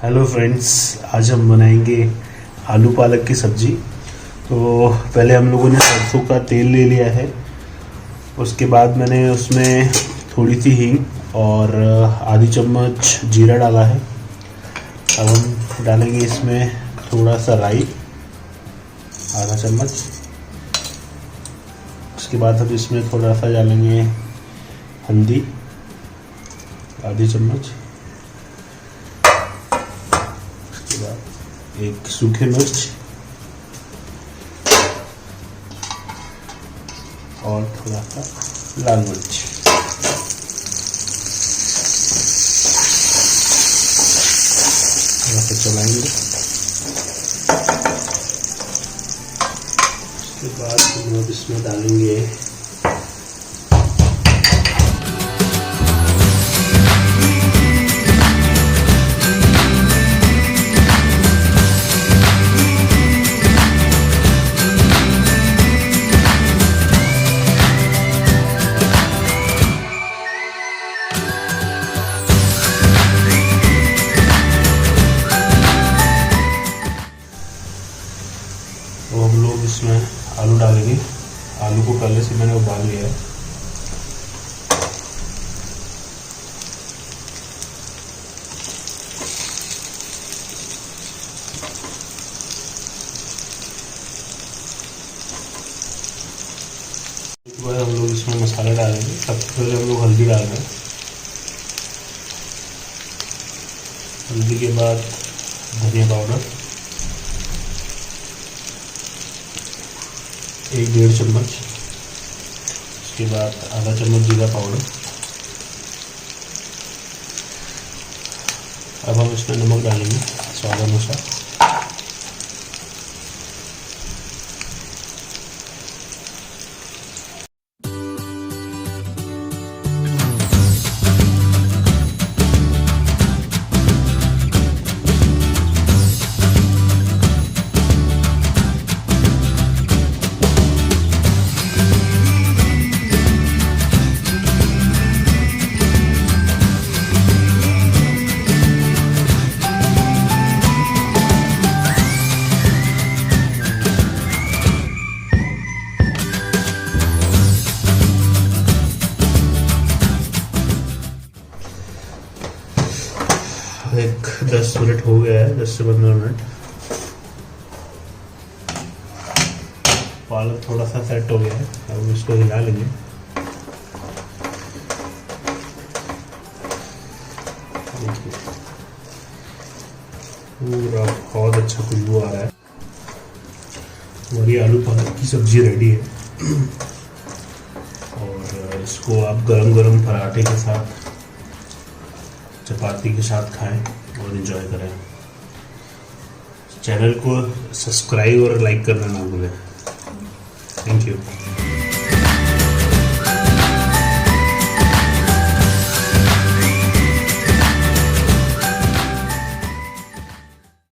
Hello friends, आज हम बनाएंगे आलू पालक की सब्जी। तो पहले हम लोगों ने सरसों का तेल ले लिया है। उसके बाद मैंने उसमें थोड़ी सी हींग और आधी चम्मच जीरा डाला है। अब हम डालेंगे इसमें थोड़ा सा राई, आधा चम्मच। उसके बाद हम इसमें थोड़ा सा डालेंगे हल्दी, आधी चम्मच। एक सूखे मिर्च और थोड़ा सा लाल मिर्च। थोड़ा सा चलाएंगे। उसके बाद हम लोग इसमें डालेंगे तो हम लोग इसमें आलू डालेंगे। आलू को पहले से मैंने उबाल लिया है। उसके बाद हम लोग इसमें मसाला डालेंगे। सबसे पहले हम लोग हल्दी डाल रहे हैं। हल्दी के बाद धनिया पाउडर 1-1.5 चम्मच। उसके बाद आधा चम्मच जीरा पाउडर। अब हम इसमें नमक डालेंगे स्वाद अनुसार। एक 10 मिनट हो गया है, 10 से 15 मिनट। पालक थोड़ा सा सेट हो गया है। अब इसको हिला लेंगे। पूरा बहुत अच्छा खुशबू आ रहा है। हमारी आलू पालक की सब्जी रेडी है। और इसको आप गरम गरम पराठे के साथ, चपाती के साथ खाएं और एंजॉय करें। चैनल को सब्सक्राइब और लाइक करना ना भूलें। Thank you.